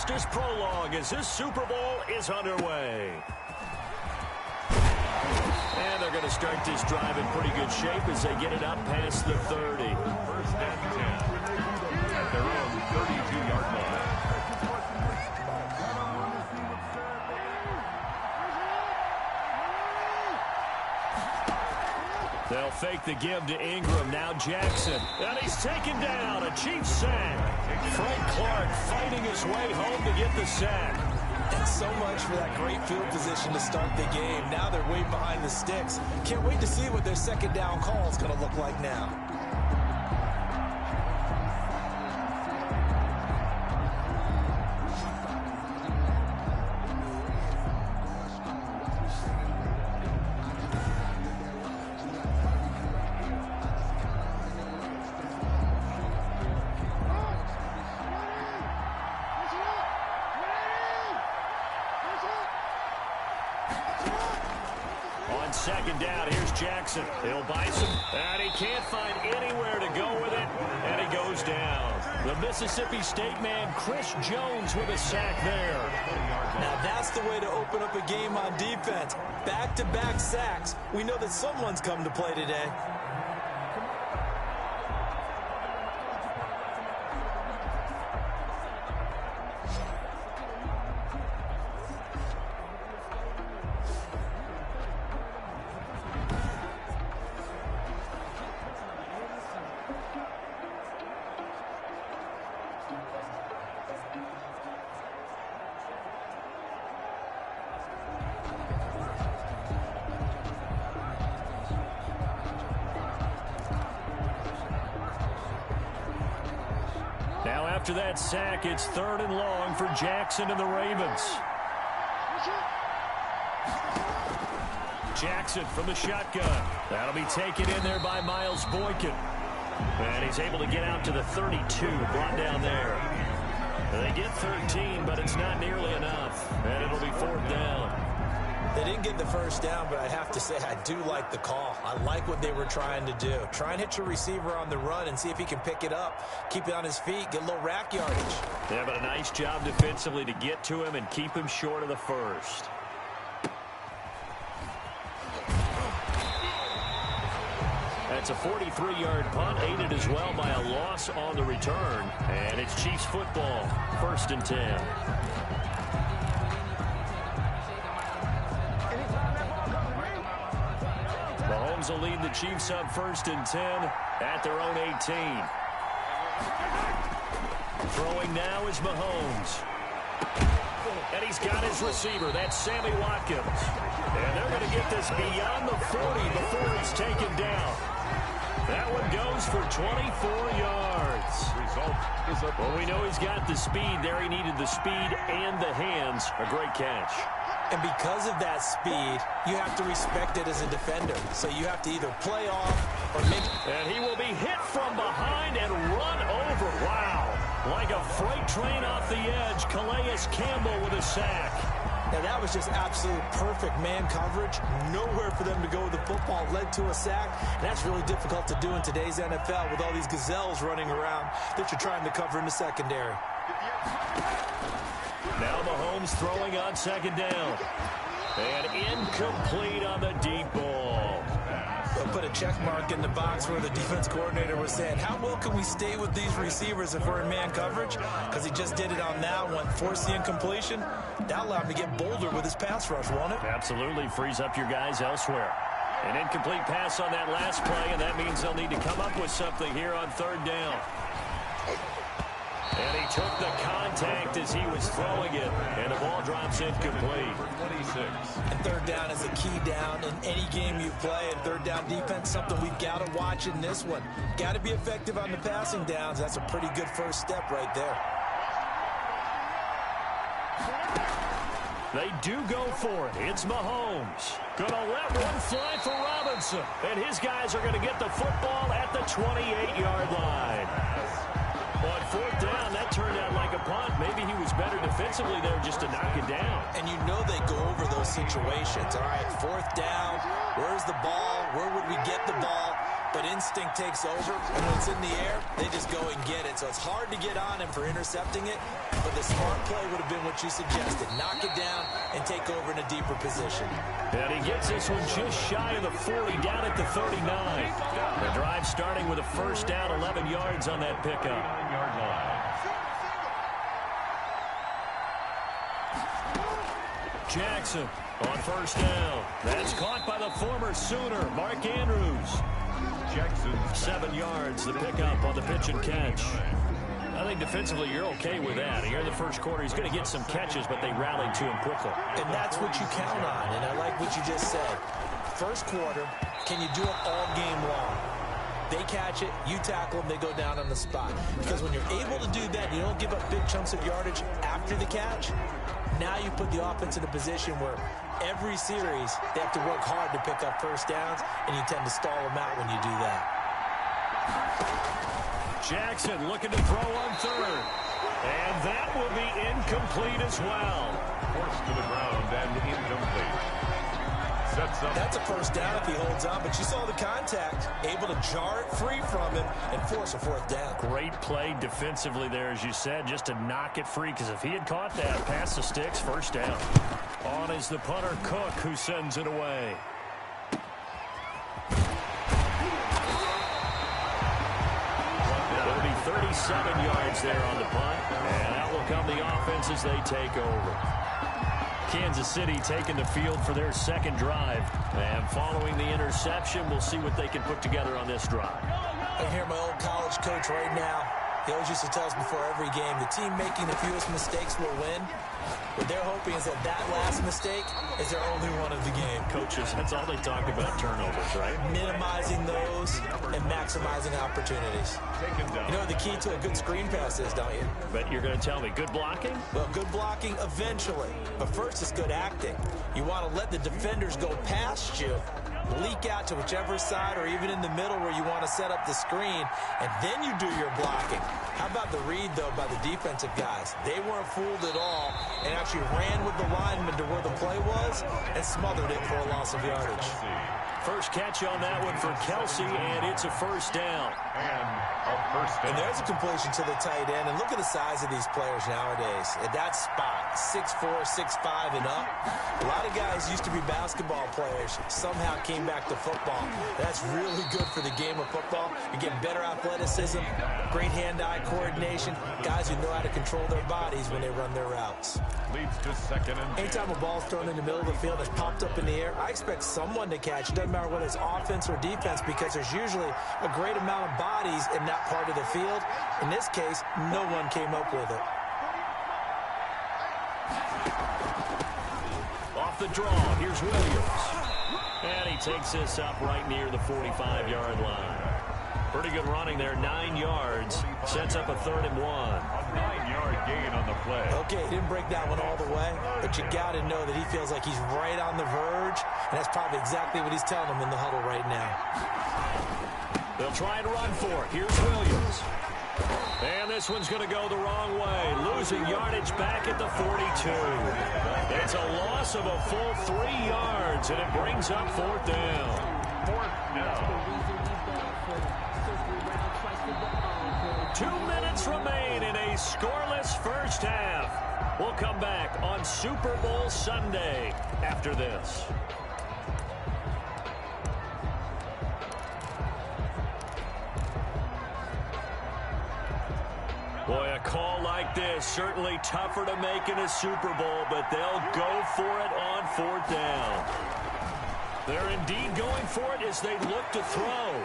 fastest prologue as this Super Bowl is underway. And they're going to start this drive in pretty good shape as they get it up past the 30. First and 10 at their own 32-yard line. They'll fake the give to Ingram. Now Jackson. And he's taken down. A Chiefs sack. Frank Clark fighting his way home to get the sack. And so much for that great field position to start the game. Now they're way behind the sticks. Can't wait to see what their second down call is going to look like now. Second down, here's Jackson. He'll buy some, and he can't find anywhere to go with it, and he goes down. The Mississippi State man, Chris Jones, with a sack there. Now that's the way to open up a game on defense. Back-to-back sacks. We know that someone's come to play today. After that sack, it's 3rd and long for Jackson and the Ravens. Jackson from the shotgun. That'll be taken in there by Miles Boykin. And he's able to get out to the 32, brought down there. They get 13, but it's not nearly enough. And it'll be 4th down. They didn't get the first down, but I have to say I do like the call. I like what they were trying to do. Try and hit your receiver on the run and see if he can pick it up. Keep it on his feet, get a little rack yardage. Yeah, but a nice job defensively to get to him and keep him short of the first. That's a 43-yard punt, aided as well by a loss on the return. And it's Chiefs football, 1st and 10. Mahomes will lead the Chiefs up 1st and 10 at their own 18. Throwing now is Mahomes. And he's got his receiver. That's Sammy Watkins. And they're going to get this beyond the 40 before he's taken down. That one goes for 24 yards. Well, we know he's got the speed there. He needed the speed and the hands. A great catch. And because of that speed, you have to respect it as a defender. So you have to either play off or make... And he will be hit from behind and run over. Wow. Like a freight train off the edge, Calais Campbell with a sack. Now that was just absolute perfect man coverage. Nowhere for them to go with the football. Led to a sack. And that's really difficult to do in today's NFL with all these gazelles running around that you're trying to cover in the secondary. Now Mahomes throwing on 2nd down. And incomplete on the deep ball. They'll put a check mark in the box where the defense coordinator was saying, how well can we stay with these receivers if we're in man coverage? Because he just did it on that one. Force the incompletion. That'll allow him to get bolder with his pass rush, won't it? Absolutely. Frees up your guys elsewhere. An incomplete pass on that last play, and that means they'll need to come up with something here on 3rd down. And he took the contact as he was throwing it, and the ball drops incomplete. 26. And 3rd down is a key down in any game you play. And 3rd down defense, something we've got to watch in this one. Got to be effective on the passing downs. That's a pretty good first step right there. They do go for it. It's Mahomes. Gonna let one fly for Robinson. And his guys are going to get the football at the 28-yard line. On 4th down, that turned out like a punt. Maybe he was better defensively there just to knock it down. And you know they go over those situations. All right, 4th down. Where's the ball? Where would we get the ball? but instinct takes over, and when it's in the air, they just go and get it. So it's hard to get on him for intercepting it, but the smart play would have been what you suggested. Knock it down and take over in a deeper position. And he gets this one just shy of the 40, down at the 39. The drive starting with a first down, 11 yards on that pickup. 9-yard line. Jackson on first down. That's caught by the former Sooner, Mark Andrews. Jackson. 7 yards, the pickup on the pitch and catch. I think defensively you're okay with that. Here in the first quarter, he's going to get some catches, but they rallied to him quickly. And that's what you count on, and I like what you just said. First quarter, can you do it all game long? They catch it, you tackle them, they go down on the spot. Because when you're able to do that, you don't give up big chunks of yardage after the catch. Now you put the offense in a position where every series they have to work hard to pick up first downs, and you tend to stall them out when you do that. Jackson looking to throw on third. And that will be incomplete as well. Forced to the ground and incomplete. Sets up. That's a first down if he holds on, but you saw the contact. Able to jar it free from him and force a fourth down. Great play defensively there, as you said, just to knock it free, because if he had caught that, past the sticks, first down. On is the punter, Cook, who sends it away. It'll be 37 yards there on the punt, and out will come the offense as they take over. Kansas City taking the field for their second drive. And following the interception, we'll see what they can put together on this drive. I hear my old college coach right now. He always used to tell us before every game, the team making the fewest mistakes will win. What they're hoping is that last mistake is their only one of the game. Coaches, that's all they talk about, turnovers, right? Minimizing those and maximizing opportunities. You know what the key to a good screen pass is, don't you? But you're going to tell me, good blocking? Well, good blocking eventually. But first, it's good acting. You want to let the defenders go past you, leak out to whichever side or even in the middle where you want to set up the screen, and then you do your blocking. How about the read, though, by the defensive guys? They weren't fooled at all and actually ran with the lineman to where the play was and smothered it for a loss of yardage. First catch on that one for Kelsey, and it's a first down. And there's a completion to the tight end. And look at the size of these players nowadays. At that spot, 6'4", 6'5", and up. A lot of guys used to be basketball players, somehow came back to football. That's really good for the game of football. You get better athleticism, great hand-eye coordination, guys who know how to control their bodies when they run their routes. Leads to second and 10. Anytime a ball's thrown in the middle of the field, it's popped up in the air, I expect someone to catch. It doesn't matter whether it's offense or defense, because there's usually a great amount of bodies in that part of the field. In this case, no one came up with it. Off the draw, here's Williams. And he takes this up right near the 45-yard line. Pretty good running there, 9 yards. Sets up a 3rd and 1. A 9-yard gain on the play. Okay, he didn't break that one all the way, but you got to know that he feels like he's right on the verge, and that's probably exactly what he's telling them in the huddle right now. They'll try and run for it. Here's Williams. And this one's going to go the wrong way. Losing yardage back at the 42. It's a loss of a full 3 yards, and it brings up 4th down. 4th down. 2 minutes remain in a scoreless first half. We'll come back on Super Bowl Sunday after this. Boy, a call like this, certainly tougher to make in a Super Bowl, but they'll go for it on 4th down. They're indeed going for it as they look to throw.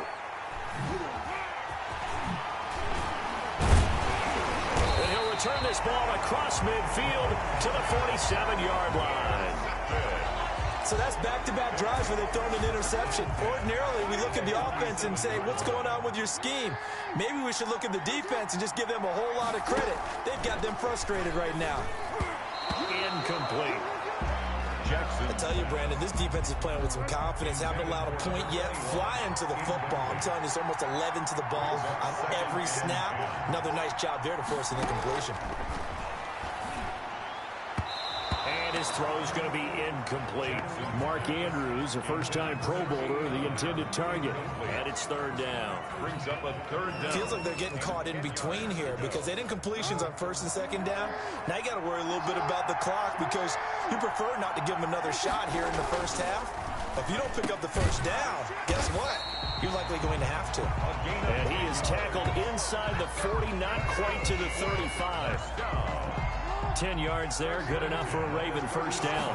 And he'll return this ball across midfield to the 47-yard line. So that's back-to-back drives where they've thrown an interception. Ordinarily, we look at the offense and say, what's going on with your scheme? Maybe we should look at the defense and just give them a whole lot of credit. They've got them frustrated right now. Incomplete. Jackson. I tell you, Brandon, this defense is playing with some confidence. Haven't allowed a point yet. Flying to the football. I'm telling you, it's almost 11 to the ball on every snap. Another nice job there to force an incompletion. And his throw is going to be incomplete. Mark Andrews, a first-time Pro Bowler, the intended target. And it's third down. Brings up a third down. Feels like they're getting caught in between here because they didn't incompletions on first and second down. Now you got to worry a little bit about the clock because you prefer not to give them another shot here in the first half. If you don't pick up the first down, guess what? You're likely going to have to. And he is tackled inside the 40, not quite to the 35. 10 yards there, good enough for a Raven first down.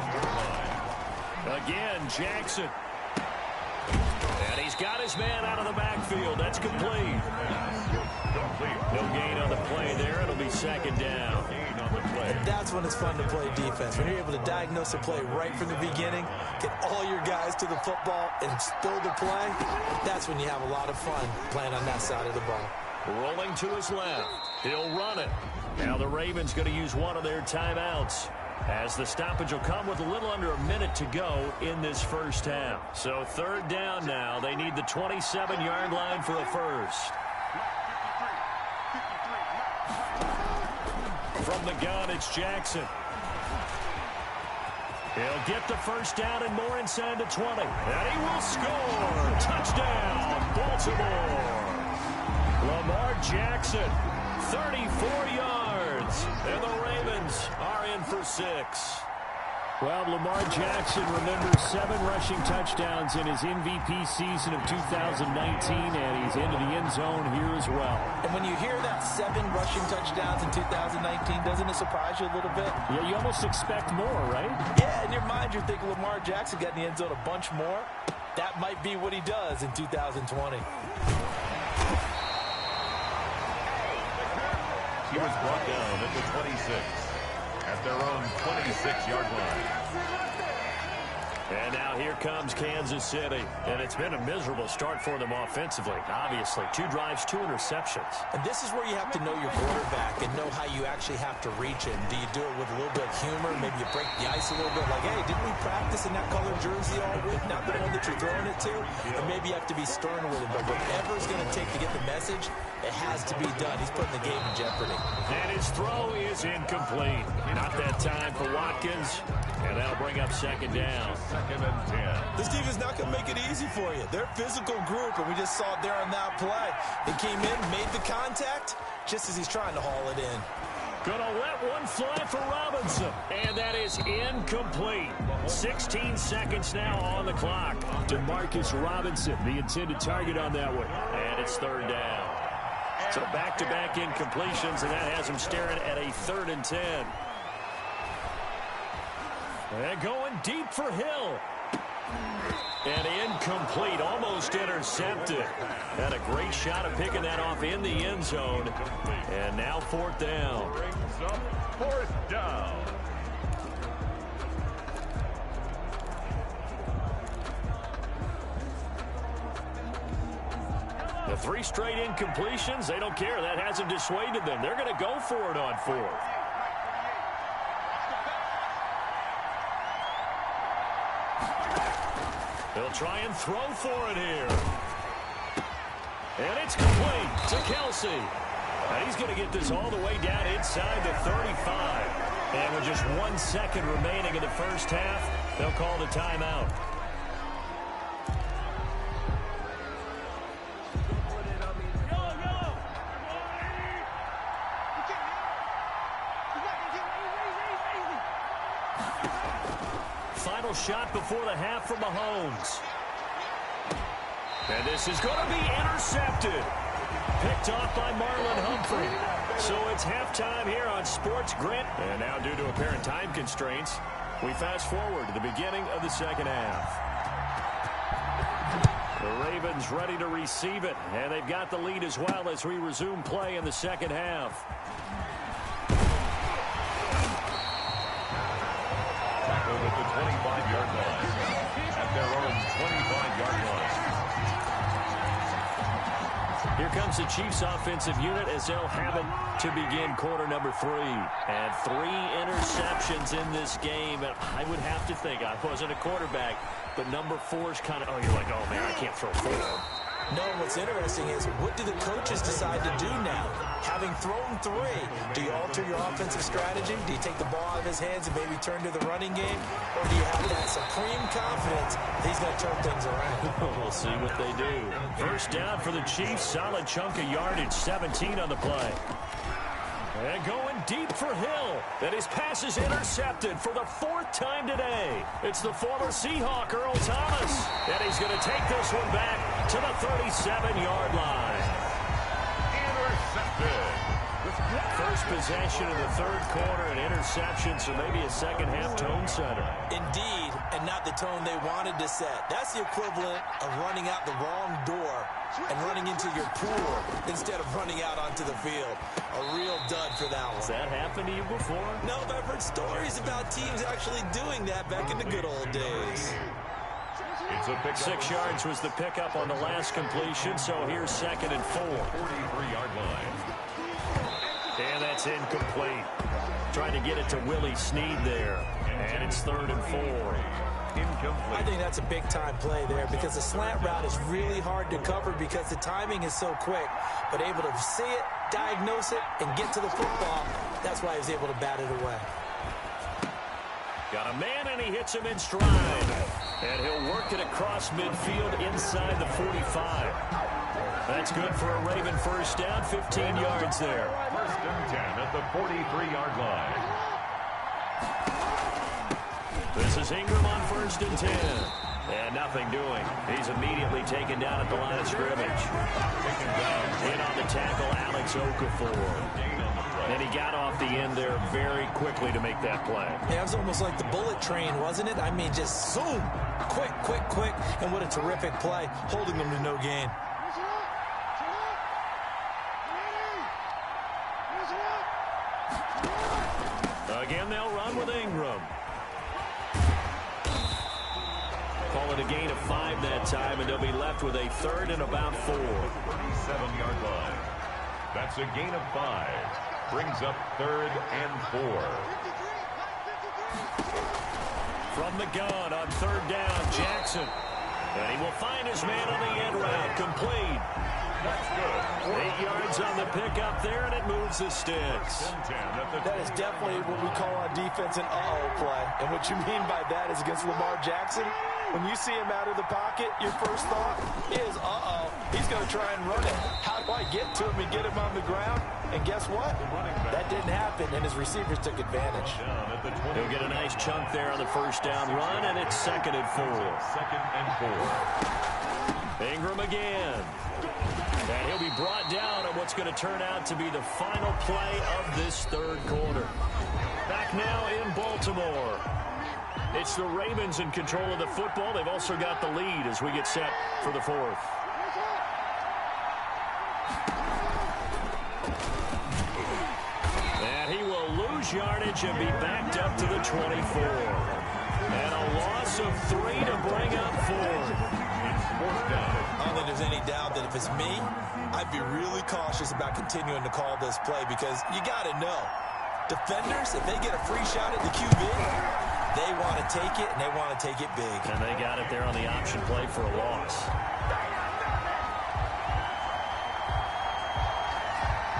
Again, Jackson. And he's got his man out of the backfield. That's complete. No gain on the play there. It'll be second down. And that's when it's fun to play defense. When you're able to diagnose a play right from the beginning, get all your guys to the football, and spill the play, that's when you have a lot of fun playing on that side of the ball. Rolling to his left. He'll run it. Now the Ravens going to use one of their timeouts, as the stoppage will come with a little under a minute to go in this first half. So third down now. They need the 27-yard line for a first. From the gun, it's Jackson. He'll get the first down and more inside the 20. And he will score. Touchdown, Baltimore. Lamar Jackson, 34 yards. And the Ravens are in for 6. Well, Lamar Jackson remembers 7 rushing touchdowns in his MVP season of 2019, and he's into the end zone here as well. And when you hear that 7 rushing touchdowns in 2019, doesn't it surprise you a little bit? Yeah, you almost expect more, right? Yeah, in your mind, you're thinking Lamar Jackson got in the end zone a bunch more. That might be what he does in 2020. He was brought down at the 26. At their own 26-yard line. And now here comes Kansas City. And it's been a miserable start for them offensively. Obviously, 2 drives, 2 interceptions. And this is where you have to know your quarterback and know how you actually have to reach him. Do you do it with a little bit of humor? Maybe you break the ice a little bit. Like, hey, didn't we practice in that colored jersey all week? Not the one that you're throwing it to? And maybe you have to be stern with him. But whatever it's going to take to get the message, it has to be done. He's putting the game in jeopardy. And his throw is incomplete. Not that time for Watkins. And that'll bring up second down. Second and 10. This defense is not going to make it easy for you. They're a physical group, and we just saw it there on that play. They came in, made the contact, just as he's trying to haul it in. Gonna let one fly for Robinson. And that is incomplete. 16 seconds now on the clock. Demarcus Robinson, the intended target on that one. And it's third down. So back-to-back incompletions, and that has him staring at a 3rd and 10. And going deep for Hill. And incomplete, almost intercepted. Had a great shot at picking that off in the end zone. And now 4th down. Brings up 4th down. The 3 straight incompletions, they don't care. That hasn't dissuaded them. They're going to go for it on 4th. They'll try and throw for it here. And it's complete to Kelsey. And he's going to get this all the way down inside the 35. And with just 1 second remaining in the first half, they'll call the timeout. Final shot before the half from Mahomes. And this is going to be intercepted. Picked off by Marlon Humphrey. So it's halftime here on Sports Grit. And now, due to apparent time constraints, we fast forward to the beginning of the second half. The Ravens ready to receive it. And they've got the lead as well as we resume play in the second half. Tackled at the 25-yard line. At their own 25-yard line. Here comes the Chiefs offensive unit as they'll have it to begin quarter number 3. And 3 interceptions in this game. And I would have to think, I wasn't a quarterback, but number 4 is kind of, oh, you're like, oh, man, I can't throw 4. No, what's interesting is, what do the coaches decide to do now? Having thrown 3, do you alter your offensive strategy? Do you take the ball out of his hands and maybe turn to the running game? Or do you have that supreme confidence that he's going to turn things around? We'll see what they do. First down for the Chiefs. Solid chunk of yardage. 17 on the play. And going deep for Hill. And his pass is intercepted for the 4th time today. It's the former Seahawk, Earl Thomas. And he's going to take this one back to the 37-yard line. Intercepted. First possession of the 3rd quarter, an interception, so maybe a second-half tone setter. Indeed, and not the tone they wanted to set. That's the equivalent of running out the wrong door and running into your pool instead of running out onto the field. A real dud for that one. Has that happened to you before? No, but I've heard stories about teams actually doing that back in the good old days. 6 yards was the pickup on the last completion, so here's 2nd and 4. 43-yard line. And that's incomplete. Trying to get it to Willie Snead there. And it's 3rd and 4. Incomplete. I think that's a big-time play there because the slant route is really hard to cover because the timing is so quick. But able to see it, diagnose it, and get to the football, that's why he was able to bat it away. Got a man, and he hits him in stride. And he'll work it across midfield inside the 45. That's good for a Raven first down, 15 yards there. 1st and 10 at the 43-yard line. This is Ingram on 1st and 10. And nothing doing. He's immediately taken down at the line of scrimmage. In on the tackle, Alex Okafor. And he got off the end there very quickly to make that play. Yeah, it was almost like the bullet train, wasn't it? I mean, just zoom. Quick, quick, quick. And what a terrific play, holding them to no gain. Again, they'll run with Ingram. Call it a gain of 5 that time, and they'll be left with a 3rd and about 4. 37-yard line. That's a gain of 5. Brings up 3rd and 4. From the gun on 3rd down, Jackson. And he will find his man on the end route, complete. That's good. 8 yards on the pickup there, and it moves the sticks. That is definitely what we call on defense an uh-oh play. And what you mean by that is against Lamar Jackson, when you see him out of the pocket, your first thought is, uh-oh, he's going to try and run it. How do I get to him and get him on the ground? And guess what? That didn't happen, and his receivers took advantage. He'll get a nice chunk there on the first down run, and it's 2nd and 4. 2nd and 4. Ingram again. And he'll be brought down on what's going to turn out to be the final play of this 3rd quarter. Back now in Baltimore. It's the Ravens in control of the football. They've also got the lead as we get set for the 4th. And he will lose yardage and be backed up to the 24. And a loss of 3 to bring up 4. It's 4th down. I don't think there's any doubt that if it's me, I'd be really cautious about continuing to call this play because you got to know, defenders, if they get a free shot at the QB, they want to take it, and they want to take it big. And they got it there on the option play for a loss.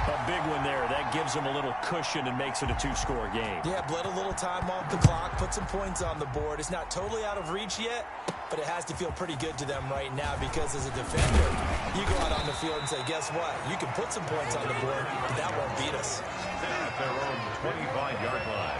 A big one there. That gives them a little cushion and makes it a 2-score game. Yeah, bled a little time off the clock, put some points on the board. It's not totally out of reach yet, but it has to feel pretty good to them right now because as a defender, you go out on the field and say, guess what? You can put some points on the board, but that won't beat us. At their own 25-yard line.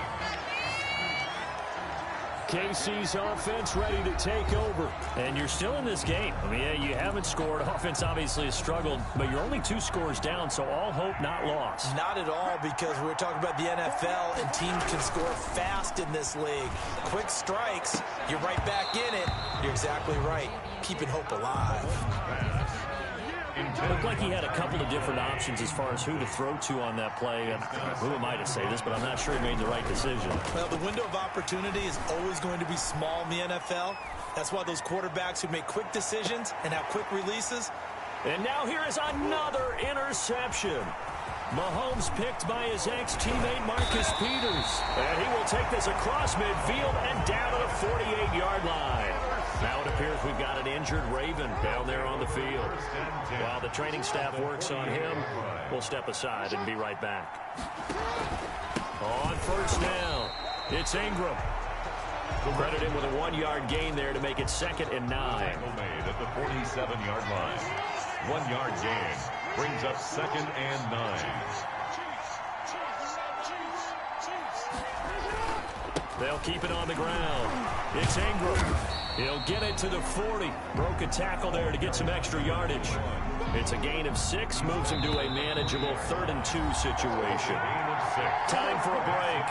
KC's offense ready to take over. And you're still in this game. I mean, yeah, you haven't scored. Offense obviously has struggled, but you're only 2 scores down, so all hope not lost. Not at all, because we're talking about the NFL, and teams can score fast in this league. Quick strikes, you're right back in it. You're exactly right. Keeping hope alive. It looked like he had a couple of different options as far as who to throw to on that play. And who am I to say this, but I'm not sure he made the right decision. Well, the window of opportunity is always going to be small in the NFL. That's why those quarterbacks who make quick decisions and have quick releases. And now here is another interception. Mahomes picked by his ex-teammate Marcus Peters. And he will take this across midfield and down to the 48-yard line. Now it appears we've got an injured Raven down there on the field. While the training staff works on him, we'll step aside and be right back. On first down, it's Ingram. Credit him with a 1-yard gain there to make it 2nd and 9. Made at the 47-yard line. 1-yard gain brings up 2nd and 9. They'll keep it on the ground. It's Ingram. He'll get it to the 40. Broke a tackle there to get some extra yardage. It's a gain of 6, moves him to a manageable 3rd and 2 situation. Time for a break.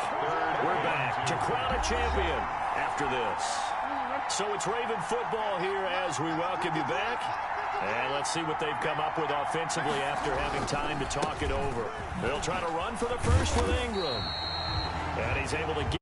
We're back to crown a champion after this. So it's Raven football here as we welcome you back. And let's see what they've come up with offensively after having time to talk it over. They'll try to run for the first with Ingram. And he's able to get